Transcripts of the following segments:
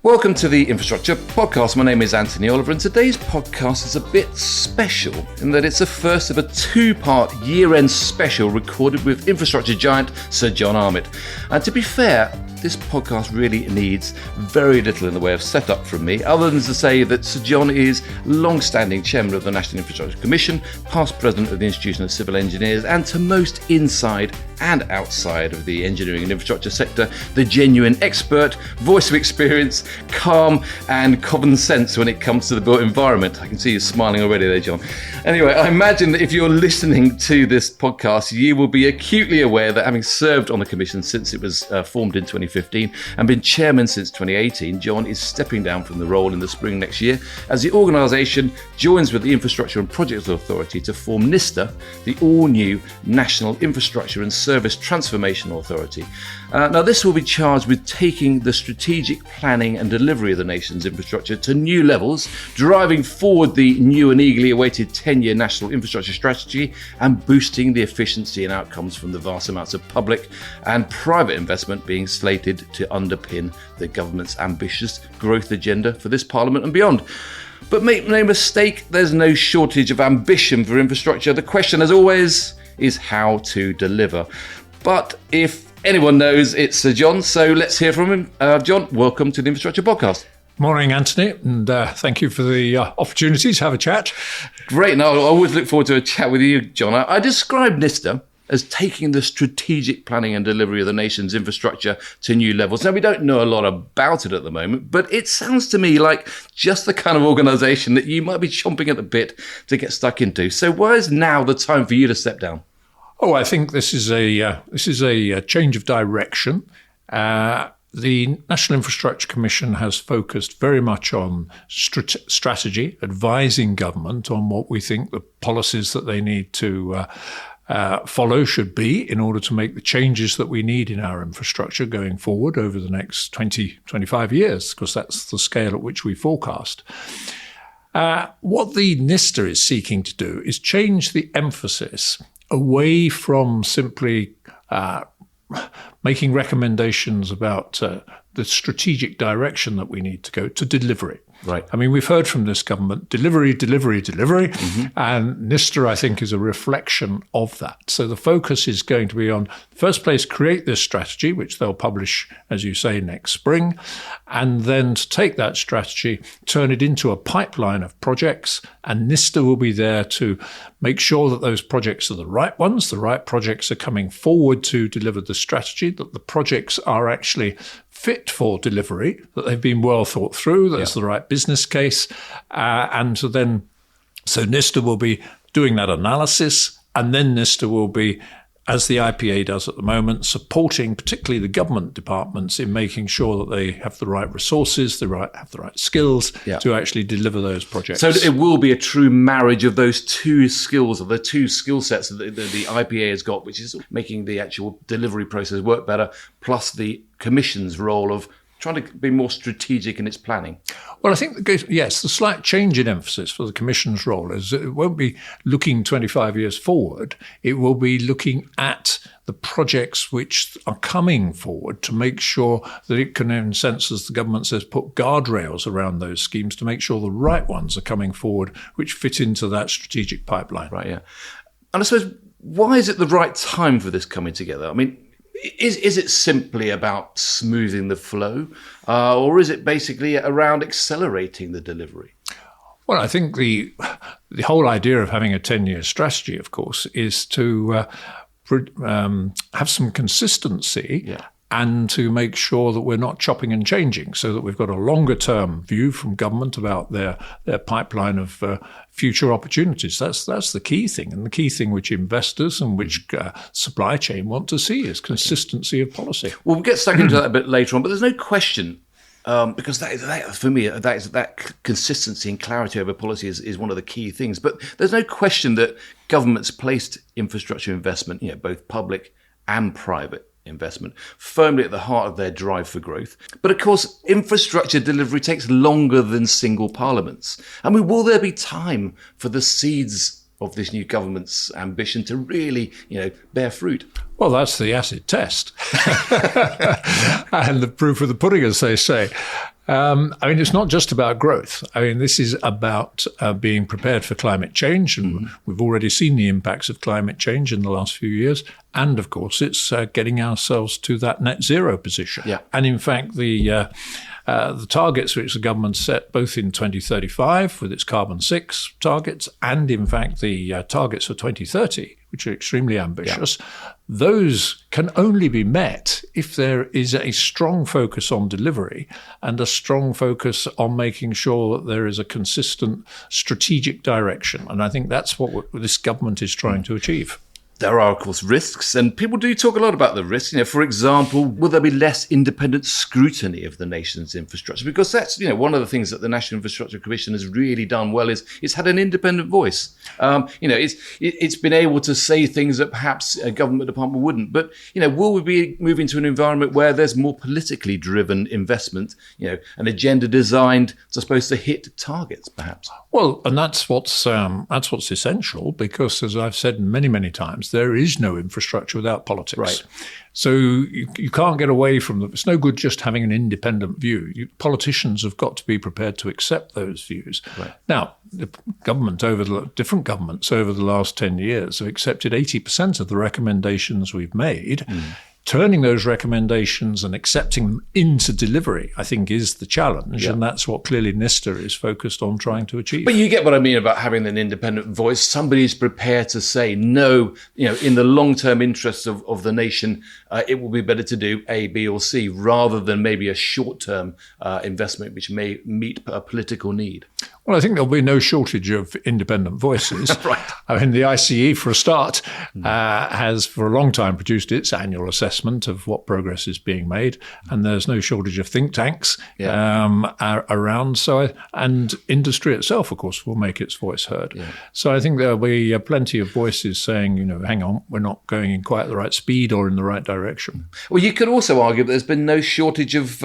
Welcome to the Infrastructure Podcast. My name is Anthony Oliver, and today's podcast is a bit special in that it's the first of a two-part year-end special recorded with infrastructure giant Sir John Armitt. And to be fair, this podcast really needs very little in the way of setup from me, other than to say that Sir John is long-standing chairman of the National Infrastructure Commission, past president of the Institution of Civil Engineers, and to most inside and outside of the engineering and infrastructure sector, the genuine expert, voice of experience, calm and common sense when it comes to the built environment. I can see you smiling already there, John. Anyway, I imagine that if you're listening to this podcast, you will be acutely aware that having served on the Commission since it was formed in 2015 and been chairman since 2018, John is stepping down from the role in the spring next year as the organisation joins with the Infrastructure and Projects Authority to form NISTA, the all-new National Infrastructure and Service Transformation Authority. Now, this will be charged with taking the strategic planning and delivery of the nation's infrastructure to new levels, driving forward the new and eagerly awaited 10-year National Infrastructure Strategy, and boosting the efficiency and outcomes from the vast amounts of public and private investment being slated to underpin the government's ambitious growth agenda for this Parliament and beyond. But make no mistake, there's no shortage of ambition for infrastructure. The question, as always, is how to deliver. But if anyone knows, it's Sir John, so let's hear from him. John, welcome to the Infrastructure Podcast. Morning, Anthony, and thank you for the opportunity to have a chat. Great, and I always look forward to a chat with you, John. I describe NISTA as taking the strategic planning and delivery of the nation's infrastructure to new levels. Now, we don't know a lot about it at the moment, but it sounds to me like just the kind of organisation that you might be chomping at the bit to get stuck into. So why is now the time for you to step down? Oh, I think this is a change of direction. The National Infrastructure Commission has focused very much on strategy, advising government on what we think the policies that they need to follow should be in order to make the changes that we need in our infrastructure going forward over the next 20, 25 years, because that's the scale at which we forecast. What the NISTA is seeking to do is change the emphasis away from simply making recommendations about the strategic direction that we need to go to delivery. Right. I mean, we've heard from this government, delivery, and NISTA, I think, is a reflection of that. So the focus is going to be on, first place, create this strategy, which they'll publish, as you say, next spring, and then to take that strategy, turn it into a pipeline of projects, and NISTA will be there to make sure that those projects are the right ones, the right projects are coming forward to deliver the strategy, that the projects are actually fit for delivery, that they've been well thought through, that's the right business case. So NISTA will be doing that analysis, and then NISTA will be, as the IPA does at the moment, supporting particularly the government departments in making sure that they have the right resources, have the right skills to actually deliver those projects. So it will be a true marriage of those two skills, or the two skill sets that the IPA has got, which is making the actual delivery process work better, plus the Commission's role of trying to be more strategic in its planning. Well, I think, yes, the slight change in emphasis for the Commission's role is it won't be looking 25 years forward. It will be looking at the projects which are coming forward to make sure that it can, in a sense, as the government says, put guardrails around those schemes to make sure the right ones are coming forward, which fit into that strategic pipeline. Right, yeah. And I suppose, why is it the right time for this coming together? I mean, Is it simply about smoothing the flow, or is it basically around accelerating the delivery? Well, I think the whole idea of having a 10-year strategy, of course, is to have some consistency and to make sure that we're not chopping and changing, so that we've got a longer-term view from government about their pipeline of future opportunities. That's the key thing, and the key thing which investors and which supply chain want to see is consistency of policy. Well, we'll get stuck into that a bit later on, but there's no question, because that for me, that consistency and clarity over policy is one of the key things. But there's no question that government's placed infrastructure investment, both public and private investment, firmly at the heart of their drive for growth. But of course, infrastructure delivery takes longer than single parliaments. I mean, will there be time for the seeds of this new government's ambition to really, bear fruit? Well, that's the acid test. And the proof of the pudding, as they say. It's not just about growth. This is about being prepared for climate change. And we've already seen the impacts of climate change in the last few years. And, of course, it's getting ourselves to that net zero position. Yeah. And, in fact, the targets which the government set both in 2035 with its carbon 6 targets and, in fact, the targets for 2030, which are extremely ambitious, those can only be met if there is a strong focus on delivery and a strong focus on making sure that there is a consistent strategic direction. And I think that's what this government is trying to achieve. There are, of course, risks, and people do talk a lot about the risks. For example, will there be less independent scrutiny of the nation's infrastructure? Because that's, one of the things that the National Infrastructure Commission has really done well is it's had an independent voice. It's been able to say things that perhaps a government department wouldn't. But, will we be moving to an environment where there's more politically driven investment, an agenda designed to hit targets, perhaps? Well, and that's what's essential, because, as I've said many, many times, there is no infrastructure without politics. Right. So you can't get away from them. It's no good just having an independent view. Politicians have got to be prepared to accept those views. Right. Now, different governments over the last 10 years have accepted 80% of the recommendations we've made. Turning those recommendations and accepting them into delivery, I think, is the challenge. Yeah. And that's what clearly NISTA is focused on trying to achieve. But you get what I mean about having an independent voice. Somebody's prepared to say, no, in the long-term interests of the nation, it will be better to do A, B, or C, rather than maybe a short-term investment which may meet a political need. Well, I think there'll be no shortage of independent voices. Right. The ICE, for a start, has for a long time produced its annual assessment of what progress is being made, and there's no shortage of think tanks around. And industry itself, of course, will make its voice heard. Yeah. So I think there'll be plenty of voices saying, hang on, we're not going in quite the right speed or in the right direction. Well, you could also argue that there's been no shortage of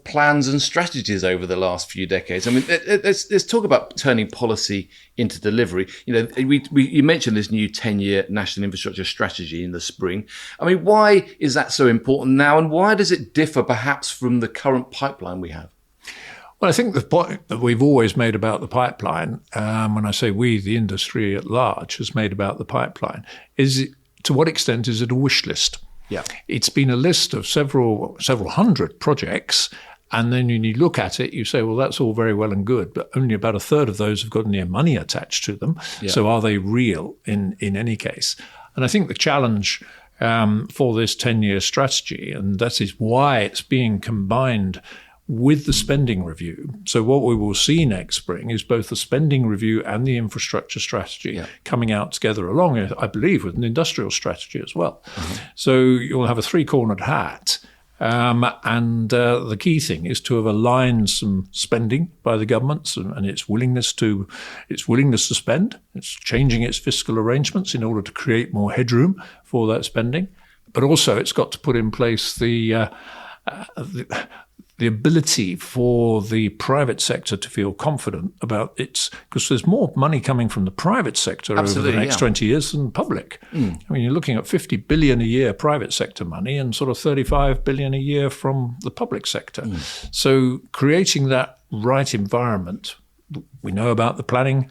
plans and strategies over the last few decades. Let's talk about turning policy into delivery. You mentioned this new 10-year national infrastructure strategy in the spring. Why is that so important now, and why does it differ perhaps from the current pipeline we have? Well, I think the point that we've always made about the pipeline, when I say we, the industry at large, has made about the pipeline, is to what extent is it a wish list? Yeah, it's been a list of several hundred projects. And then when you look at it, you say, well, that's all very well and good, but only about a third of those have got any money attached to them. Yeah. So are they real in any case? And I think the challenge for this 10-year strategy, and that is why it's being combined with the spending review. So what we will see next spring is both the spending review and the infrastructure strategy coming out together along, I believe, with an industrial strategy as well. So you'll have a three-cornered hat. And the key thing is to have aligned some spending by the government and its willingness to spend. It's changing its fiscal arrangements in order to create more headroom for that spending. But also it's got to put in place the ability for the private sector to feel confident about its, because there's more money coming from the private sector over the next 20 years than public. You're looking at 50 billion a year private sector money and sort of 35 billion a year from the public sector. So creating that right environment, we know about the planning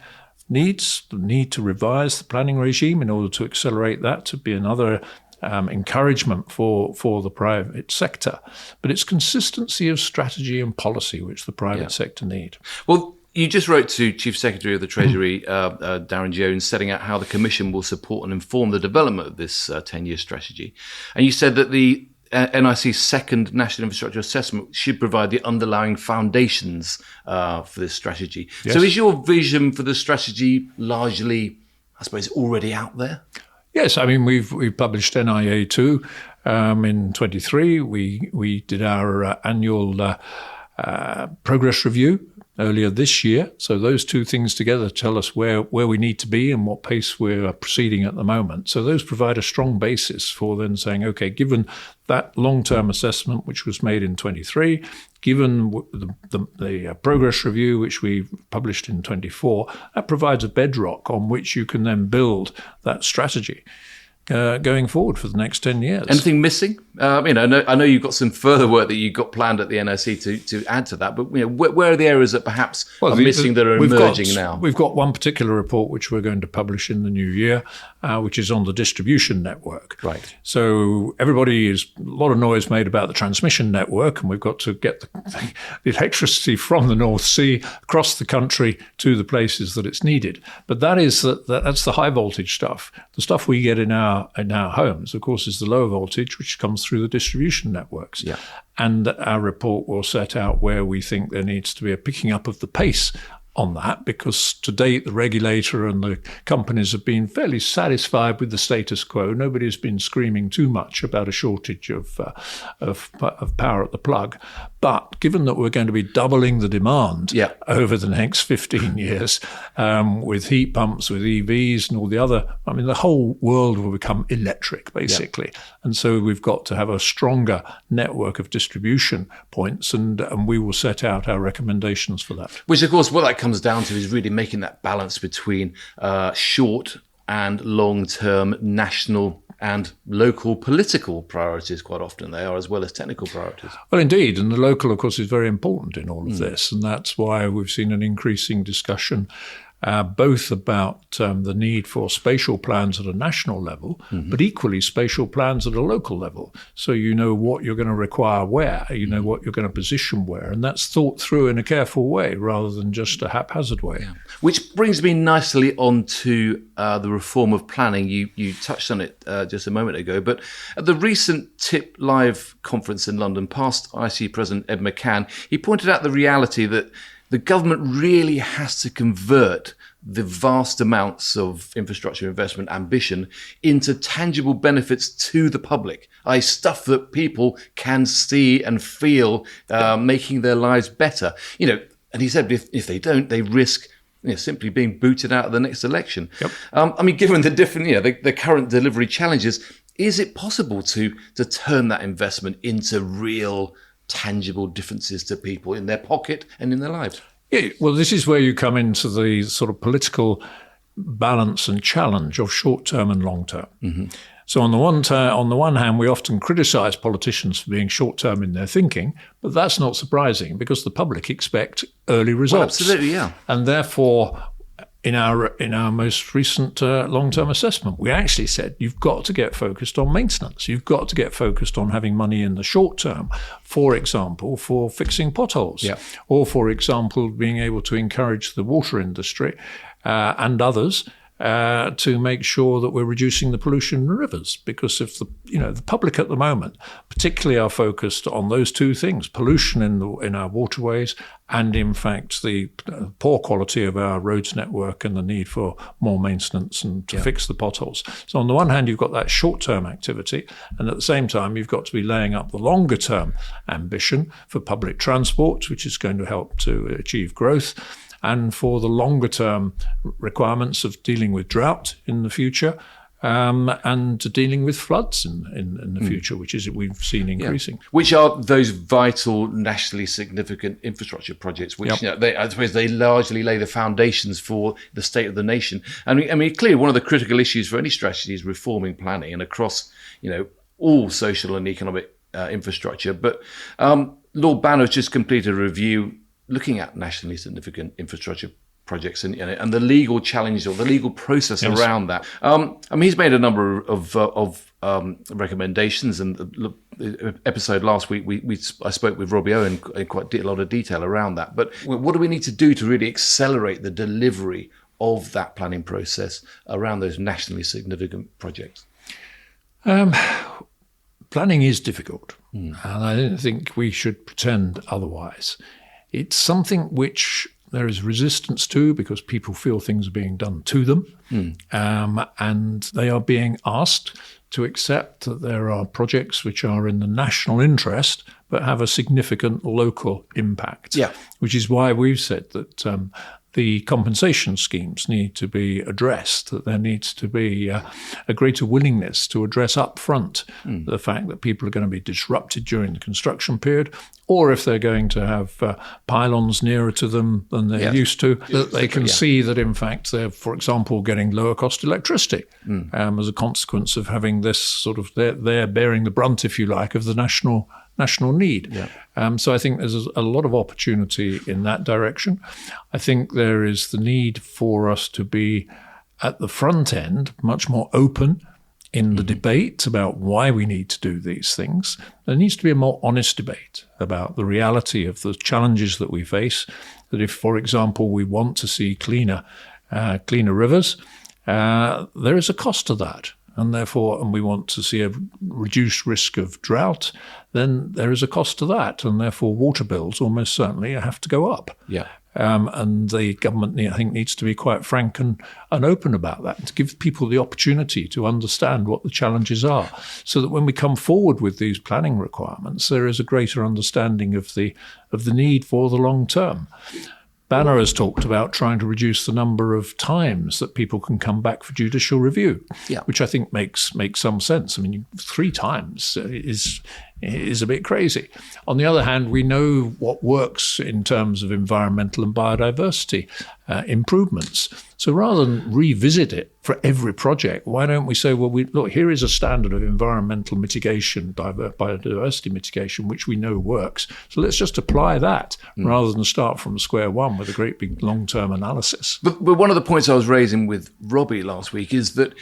needs, the need to revise the planning regime in order to accelerate that to be another encouragement for the private sector. But it's consistency of strategy and policy which the private sector need. Well, you just wrote to Chief Secretary of the Treasury, Darren Jones, setting out how the Commission will support and inform the development of this 10-year strategy. And you said that the NIC's second National Infrastructure Assessment should provide the underlying foundations for this strategy. Yes. So is your vision for the strategy largely, I suppose, already out there? Yes, we've published NIA2 in 23. We did our annual progress review earlier this year. So those two things together tell us where we need to be and what pace we're proceeding at the moment. So those provide a strong basis for then saying, okay, given that long-term assessment which was made in 23, given the progress review which we published in 24, that provides a bedrock on which you can then build that strategy. going forward for the next 10 years. Anything missing? I know you've got some further work that you've got planned at the NIC to add to that, but where are the areas that perhaps are missing that are emerging now? We've got one particular report which we're going to publish in the new year, which is on the distribution network. Right. So everybody is a lot of noise made about the transmission network, and we've got to get the electricity from the North Sea across the country to the places that it's needed. But that's the high voltage stuff. The stuff we get in our homes, of course, is the lower voltage, which comes through the distribution networks. Yeah. And our report will set out where we think there needs to be a picking up of the pace on that, because to date the regulator and the companies have been fairly satisfied with the status quo. Nobody has been screaming too much about a shortage of power at the plug. But given that we're going to be doubling the demand over the next 15 years with heat pumps, with EVs and all the other, the whole world will become electric, basically. Yeah. And so we've got to have a stronger network of distribution points, and we will set out our recommendations for that. Which, of course, what that comes down to is really making that balance between short and long-term national and local political priorities. Quite often they are, as well as technical priorities. Well, indeed. And the local, of course, is very important in all of this. And that's why we've seen an increasing discussion both about the need for spatial plans at a national level, but equally spatial plans at a local level. So you know what you're going to require where, you know what you're going to position where, and that's thought through in a careful way rather than just a haphazard way. Yeah. Which brings me nicely on to the reform of planning. You touched on it just a moment ago, but at the recent TIP Live conference in London, past IC President Ed McCann, he pointed out the reality that the government really has to convert the vast amounts of infrastructure investment ambition into tangible benefits to the public, i.e. stuff that people can see and feel, making their lives better. And he said if they don't, they risk simply being booted out of the next election. Yep. Given the different, the current delivery challenges, is it possible to turn that investment into real tangible differences to people in their pocket and in their lives? Yeah, well, this is where you come into the sort of political balance and challenge of short-term and long-term. Mm-hmm. So on the one hand, we often criticize politicians for being short-term in their thinking, but that's not surprising because the public expect early results. Well, absolutely, yeah. And therefore, in our most recent long-term assessment, we actually said you've got to get focused on maintenance. You've got to get focused on having money in the short term, for example, for fixing potholes, or, for example, being able to encourage the water industry and others to make sure that we're reducing the pollution in rivers. Because if the public at the moment particularly are focused on those two things, pollution in our waterways and in fact the poor quality of our roads network and the need for more maintenance and to fix the potholes. So on the one hand, you've got that short-term activity, and at the same time, you've got to be laying up the longer-term ambition for public transport, which is going to help to achieve growth, and for the longer-term requirements of dealing with drought in the future, and dealing with floods in the future, which is we've seen increasing. Yeah. Which are those vital, nationally significant infrastructure projects, which I suppose they largely lay the foundations for the state of the nation. Clearly one of the critical issues for any strategy is reforming planning and across, all social and economic infrastructure. But Lord Banner has just completed a review looking at nationally significant infrastructure projects and the legal challenges or the legal process around that. He's made a number of recommendations, and the episode last week I spoke with Robbie Owen in quite a lot of detail around that. But what do we need to do to really accelerate the delivery of that planning process around those nationally significant projects? Planning is difficult, and I don't think we should pretend otherwise. It's something which there is resistance to because people feel things are being done to them, and they are being asked to accept that there are projects which are in the national interest but have a significant local impact, which is why we've said that the compensation schemes need to be addressed, that there needs to be a greater willingness to address up front the fact that people are going to be disrupted during the construction period, or if they're going to have pylons nearer to them than they're used to, that they can see that in fact they're, for example, getting lower cost electricity as a consequence of having this sort of they're bearing the brunt, if you like, of the national need. Yeah. So I think there's a lot of opportunity in that direction. I think there is the need for us to be at the front end much more open in the debate about why we need to do these things. There needs to be a more honest debate about the reality of the challenges that we face. That if, for example, we want to see cleaner rivers, there is a cost to that. And therefore, we want to see a reduced risk of drought, then there is a cost to that. And therefore, water bills almost certainly have to go up. Yeah. And the government, I think, needs to be quite frank and open about that, and to give people the opportunity to understand what the challenges are, so that when we come forward with these planning requirements, there is a greater understanding of the need for the long term. Banner has talked about trying to reduce the number of times that people can come back for judicial review, which I think makes some sense. I mean, 3 times is a bit crazy. On the other hand, we know what works in terms of environmental and biodiversity improvements. So rather than revisit it for every project, why don't we say, well, look, here is a standard of environmental mitigation, biodiversity mitigation, which we know works. So let's just apply that rather than start from square one with a great big long-term analysis. But one of the points I was raising with Robbie last week is that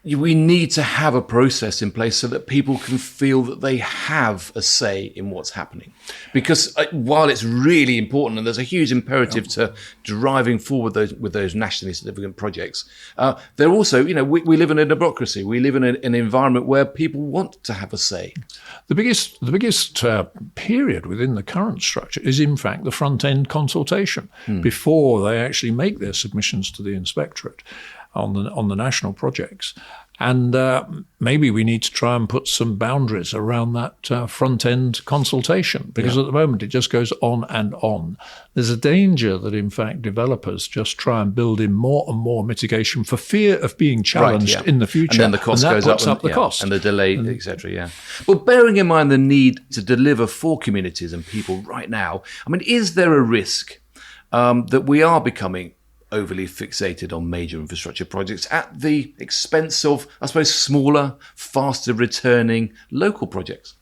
we need to have a process in place so that people can feel that they have a say in what's happening. Because while it's really important, and there's a huge imperative to driving forward with those nationally significant projects, they're also, we live in a democracy. We live in an environment where people want to have a say. The biggest period within the current structure is, in fact, the front-end consultation before they actually make their submissions to the inspectorate on the national projects. And maybe we need to try and put some boundaries around that front-end consultation, because at the moment it just goes on and on. There's a danger that, in fact, developers just try and build in more and more mitigation for fear of being challenged in the future. And then the cost goes up, the cost. And the delay, etc. Yeah. Well, bearing in mind the need to deliver for communities and people right now, I mean, is there a risk that we are becoming overly fixated on major infrastructure projects at the expense of, I suppose, smaller, faster returning local projects?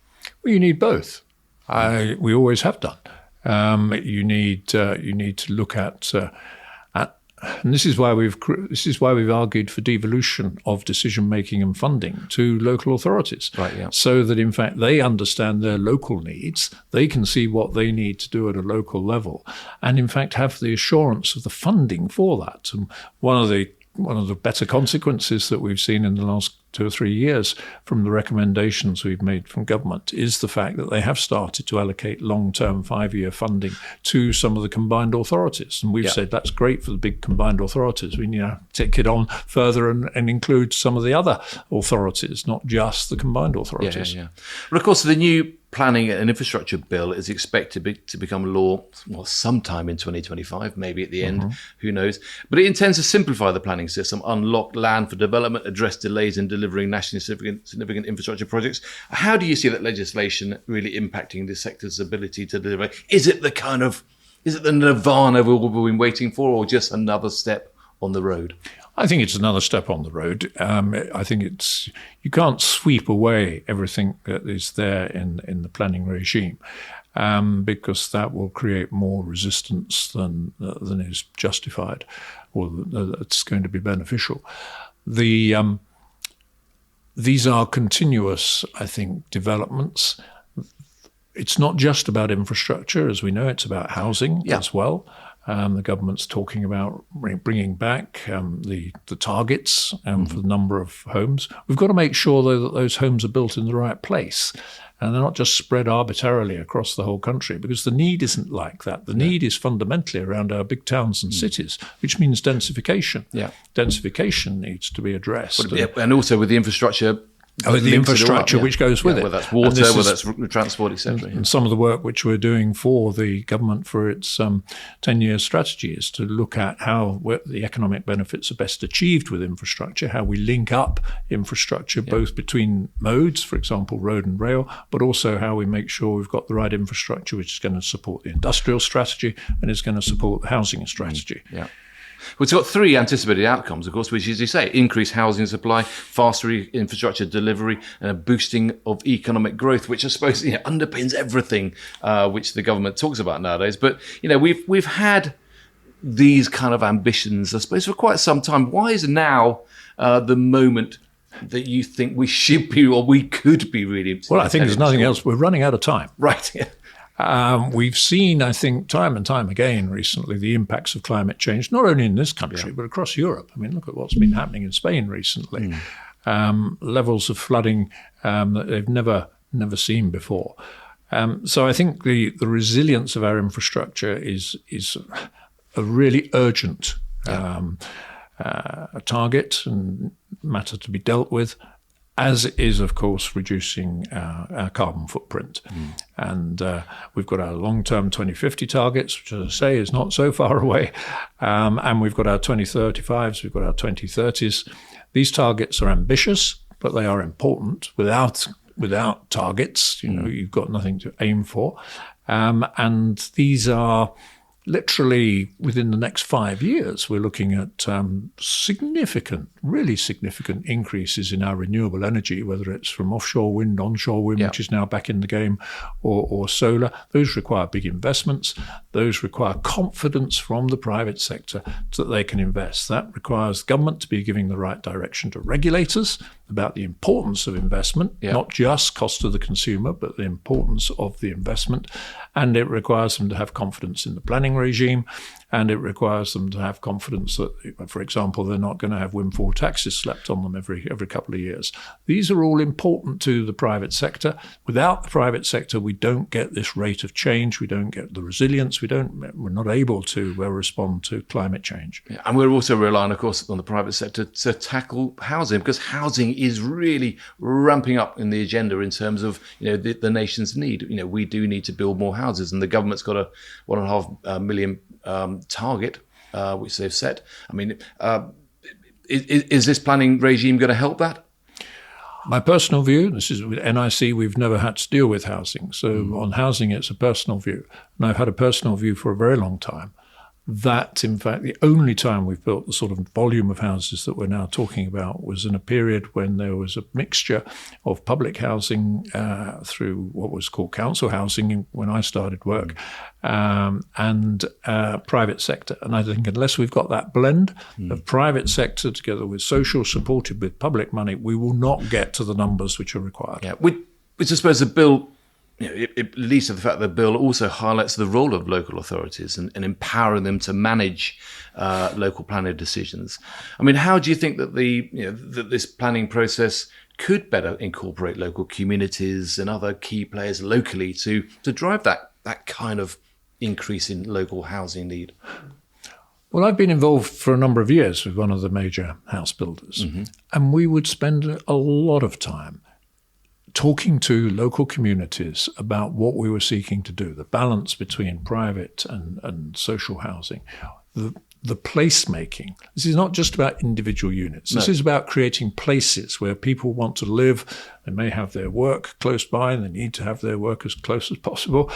Well, you need both. We always have done. You need to look at and this is why we've argued for devolution of decision making and funding to local authorities, so that in fact they understand their local needs, they can see what they need to do at a local level, and in fact have the assurance of the funding for that. And one of the better consequences that we've seen in the last 2 or 3 years from the recommendations we've made from government is the fact that they have started to allocate long-term 5-year funding to some of the combined authorities. And we've said that's great for the big combined authorities. We need to take it on further and include some of the other authorities, not just the combined authorities. Well, of course, the new Planning and Infrastructure Bill is expected to become law, sometime in 2025, maybe at the end, who knows. But it intends to simplify the planning system, unlock land for development, address delays in delivering nationally significant infrastructure projects. How do you see that legislation really impacting the sector's ability to deliver? Is it the nirvana we've all been waiting for, or just another step on the road? I think it's another step on the road. I think you can't sweep away everything that is there in the planning regime, because that will create more resistance than is justified, or that's going to be beneficial. These are continuous, I think, developments. It's not just about infrastructure, as we know. It's about housing as well. The government's talking about bringing back the targets for the number of homes. We've got to make sure, though, that those homes are built in the right place, and they're not just spread arbitrarily across the whole country, because the need isn't like that. The need is fundamentally around our big towns and cities, which means densification. Densification needs to be addressed. And also with the infrastructure. The infrastructure which goes with it. Whether that's water, whether that's transport, etc. And some of the work which we're doing for the government for its 10-year strategy is to look at how the economic benefits are best achieved with infrastructure, how we link up infrastructure both between modes, for example, road and rail, but also how we make sure we've got the right infrastructure which is going to support the industrial strategy and is going to support the housing strategy. Well, it's got three anticipated outcomes, of course, which is, as you say, increased housing supply, faster infrastructure delivery, and a boosting of economic growth, which I suppose underpins everything which the government talks about nowadays. But we've had these kind of ambitions, I suppose, for quite some time. Why is now the moment that you think we should be, or we could be really? Well, I think there's nothing else. We're running out of time. Right. Yeah. We've seen, I think, time and time again recently, the impacts of climate change, not only in this country, but across Europe. I mean, look at what's been happening in Spain recently. Levels of flooding that they've never seen before. So I think the resilience of our infrastructure is a really urgent target and matter to be dealt with, as is, of course, reducing our carbon footprint. And we've got our long-term 2050 targets, which, as I say, is not so far away. And we've got our 2035s, we've got our 2030s. These targets are ambitious, but they are important. Without targets, you've got nothing to aim for. And these are literally within the next 5 years, we're looking at really significant increases in our renewable energy, whether it's from offshore wind, onshore wind, which is now back in the game, or solar. Those require big investments. Those require confidence from the private sector so that they can invest. That requires government to be giving the right direction to regulators about the importance of investment, not just cost to the consumer, but the importance of the investment. And it requires them to have confidence in the planning regime, and it requires them to have confidence that, for example, they're not going to have windfall taxes slapped on them every couple of years. These are all important to the private sector. Without the private sector, we don't get this rate of change. We don't get the resilience. We're not able to respond to climate change. Yeah, and we're also relying, of course, on the private sector to tackle housing, because housing is really ramping up in the agenda in terms of the nation's need. We do need to build more houses, and the government's got a 1.5 million target, which they've set. I mean, is this planning regime going to help that? My personal view, this is with NIC, we've never had to deal with housing. So on housing, it's a personal view. And I've had a personal view for a very long time that, in fact, the only time we've built the sort of volume of houses that we're now talking about was in a period when there was a mixture of public housing through what was called council housing when I started work, and private sector. And I think unless we've got that blend of private sector together with social supported with public money, we will not get to the numbers which are required. Yeah, which I suppose the bill, it leads to the fact that the bill also highlights the role of local authorities and empowering them to manage local planning decisions. I mean, how do you think that that this planning process could better incorporate local communities and other key players locally to drive that kind of increase in local housing need? Well, I've been involved for a number of years with one of the major house builders, and we would spend a lot of time talking to local communities about what we were seeking to do, the balance between private and social housing, the placemaking. This is not just about individual units. This is about creating places where people want to live. They may have their work close by and they need to have their work as close as possible.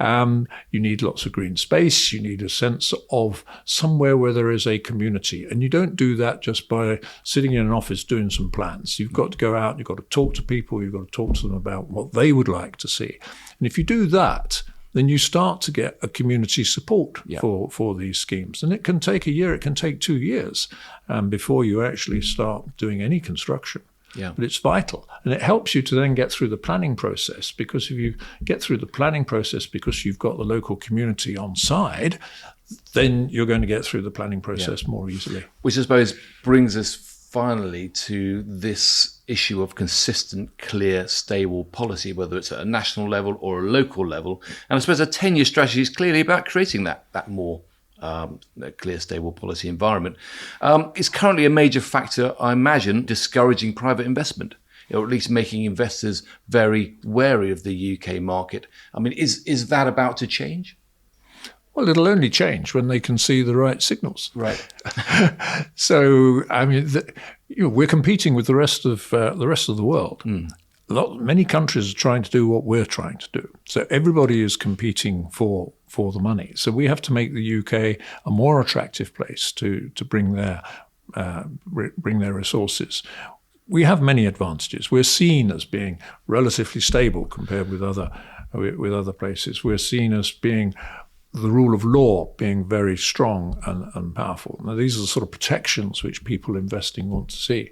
You need lots of green space. You need a sense of somewhere where there is a community. And you don't do that just by sitting in an office doing some plans. You've got to go out, you've got to talk to people, you've got to talk to them about what they would like to see. And if you do that, then you start to get a community support for these schemes. And it can take a year, it can take 2 years before you actually start doing any construction. Yeah. But it's vital. And it helps you to then get through the planning process, because if you get through the planning process because you've got the local community on side, then you're going to get through the planning process more easily. Which I suppose brings us finally to this issue of consistent, clear, stable policy, whether it's at a national level or a local level. And I suppose a 10-year strategy is clearly about creating that more clear, stable policy environment. It's currently a major factor, I imagine, discouraging private investment, or at least making investors very wary of the UK market. I mean, is that about to change? Well, it'll only change when they can see the right signals. Right. So, I mean, we're competing with the rest of the world. Many countries are trying to do what we're trying to do. So everybody is competing for for the money. So we have to make the UK a more attractive place to bring their resources. We have many advantages. We're seen as being relatively stable compared with other places. We're seen as being the rule of law being very strong and powerful. Now, these are the sort of protections which people investing want to see.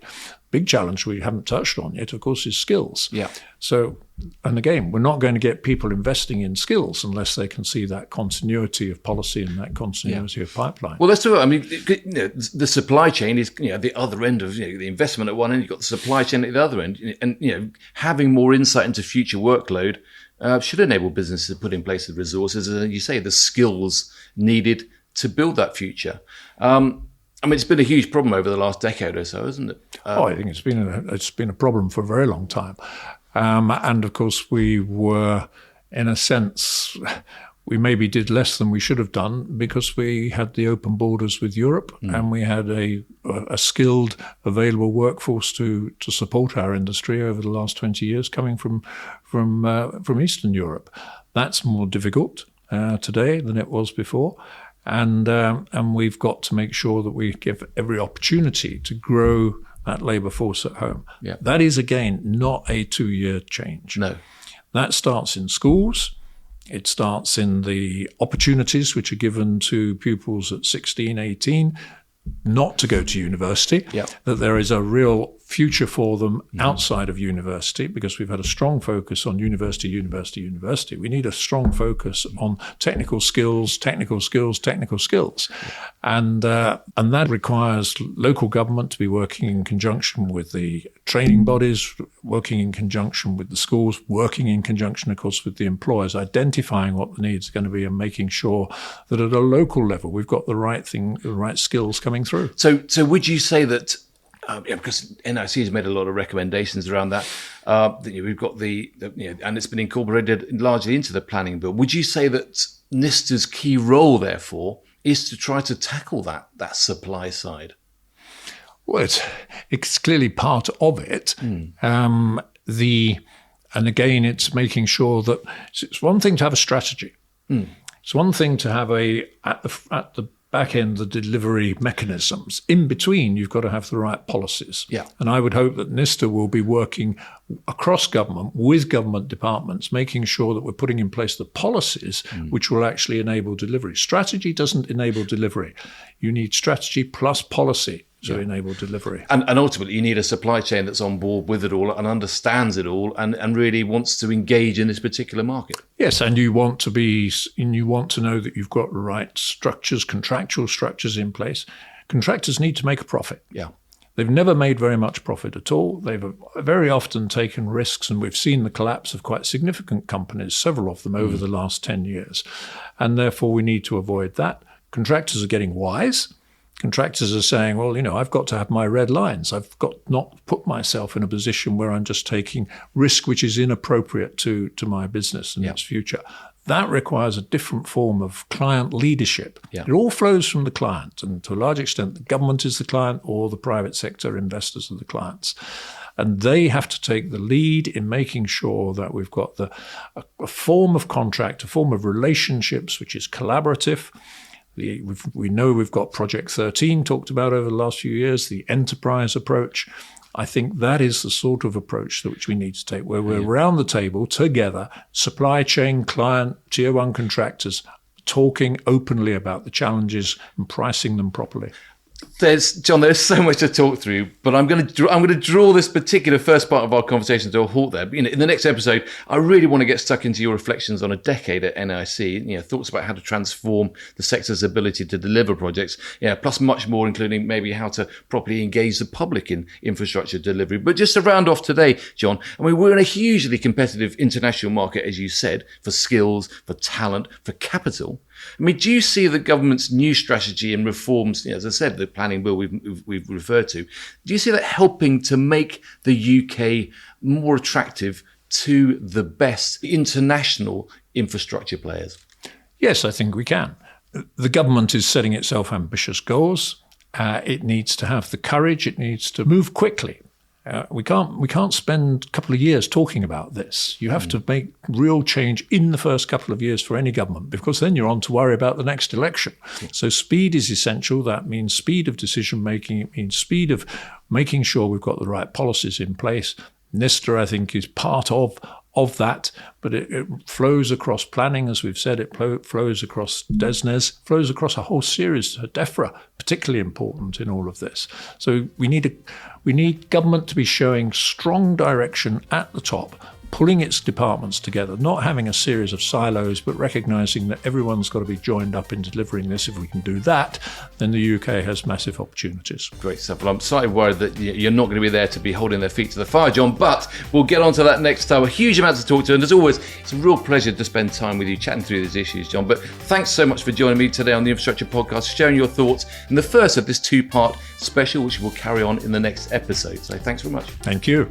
Big challenge we haven't touched on yet, of course, is skills. Yeah. So, and again, we're not going to get people investing in skills unless they can see that continuity of policy and that continuity of pipeline. Well, let's do it. I mean, the supply chain is the other end of the investment at one end. You've got the supply chain at the other end, and having more insight into future workload should enable businesses to put in place the resources and, you say, the skills needed to build that future. I mean, it's been a huge problem over the last decade or so, isn't it? I think it's been a problem for a very long time. And of course, we were, in a sense, we maybe did less than we should have done because we had the open borders with Europe and we had a skilled, available workforce to support our industry over the last 20 years coming from Eastern Europe. That's more difficult today than it was before. And we've got to make sure that we give every opportunity to grow that labour force at home. Yeah. That is, again, not a 2-year change. No. That starts in schools. It starts in the opportunities which are given to pupils at 16, 18, not to go to university, that there is a real future for them outside of university, because we've had a strong focus on university. We need a strong focus on technical skills. And that requires local government to be working in conjunction with the training bodies, working in conjunction with the schools, working in conjunction, of course, with the employers, identifying what the needs are going to be and making sure that at a local level we've got the right skills coming through. So would you say that, because NIC has made a lot of recommendations around that, we've got and it's been incorporated largely into the planning bill. Would you say that NISTA's key role, therefore, is to try to tackle that supply side? Well, it's clearly part of it. And again, it's making sure that it's one thing to have a strategy. It's one thing to have at the back end, the delivery mechanisms. In between, you've got to have the right policies. Yeah. And I would hope that NISTA will be working across government with government departments, making sure that we're putting in place the policies which will actually enable delivery. Strategy doesn't enable delivery. You need strategy plus policy to enable delivery. And ultimately, you need a supply chain that's on board with it all and understands it all and really wants to engage in this particular market. Yes, and you want to know that you've got the right structures, contractual structures in place. Contractors need to make a profit. Yeah. They've never made very much profit at all. They've very often taken risks, and we've seen the collapse of quite significant companies, several of them over the last 10 years. And therefore, we need to avoid that. Contractors are getting wise. Contractors are saying, well, I've got to have my red lines. I've got not put myself in a position where I'm just taking risk which is inappropriate to my business and its future. That requires a different form of client leadership. Yeah. It all flows from the client, and to a large extent, the government is the client or the private sector investors are the clients. And they have to take the lead in making sure that we've got a form of contract, a form of relationships which is collaborative. We know we've got Project 13 talked about over the last few years, the enterprise approach. I think that is the sort of approach which we need to take, where we're around the table together, supply chain, client, tier one contractors, talking openly about the challenges and pricing them properly. There's so much to talk through, but I'm going to draw this particular first part of our conversation to a halt there. In the next episode, I really want to get stuck into your reflections on a decade at NIC, thoughts about how to transform the sector's ability to deliver projects, plus much more, including maybe how to properly engage the public in infrastructure delivery. But just to round off today, John, we're in a hugely competitive international market, as you said, for skills, for talent, for capital. Do you see the government's new strategy and reforms, as I said, the planning bill we've referred to, do you see that helping to make the UK more attractive to the best international infrastructure players? Yes, I think we can. The government is setting itself ambitious goals. It needs to have the courage. It needs to move quickly. We can't spend a couple of years talking about this. You have to make real change in the first couple of years for any government, because then you're on to worry about the next election. So speed is essential. That means speed of decision making. It means speed of making sure we've got the right policies in place. NISTA, I think, is part of that, but it flows across planning, as we've said. It flows across DESNES, flows across a whole series. DEFRA, particularly important in all of this. So we need government to be showing strong direction at the top, pulling its departments together, not having a series of silos, but recognising that everyone's got to be joined up in delivering this. If we can do that, then the UK has massive opportunities. Great stuff. Well, I'm slightly worried that you're not going to be there to be holding their feet to the fire, John, but we'll get on to that next time. A huge amount to talk to, and as always, it's a real pleasure to spend time with you chatting through these issues, John. But thanks so much for joining me today on the Infrastructure Podcast, sharing your thoughts in the first of this two-part special, which we'll carry on in the next episode. So thanks very much. Thank you.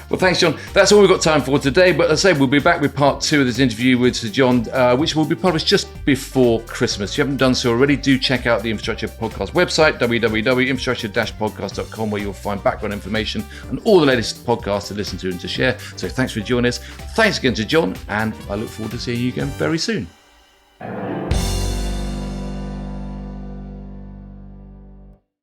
Well, thanks, John. That's all we've got time for today. But as I say, we'll be back with part 2 of this interview with Sir John, which will be published just before Christmas. If you haven't done so already, do check out the Infrastructure Podcast website, www.infrastructure-podcast.com, where you'll find background information and all the latest podcasts to listen to and to share. So thanks for joining us. Thanks again to John, and I look forward to seeing you again very soon.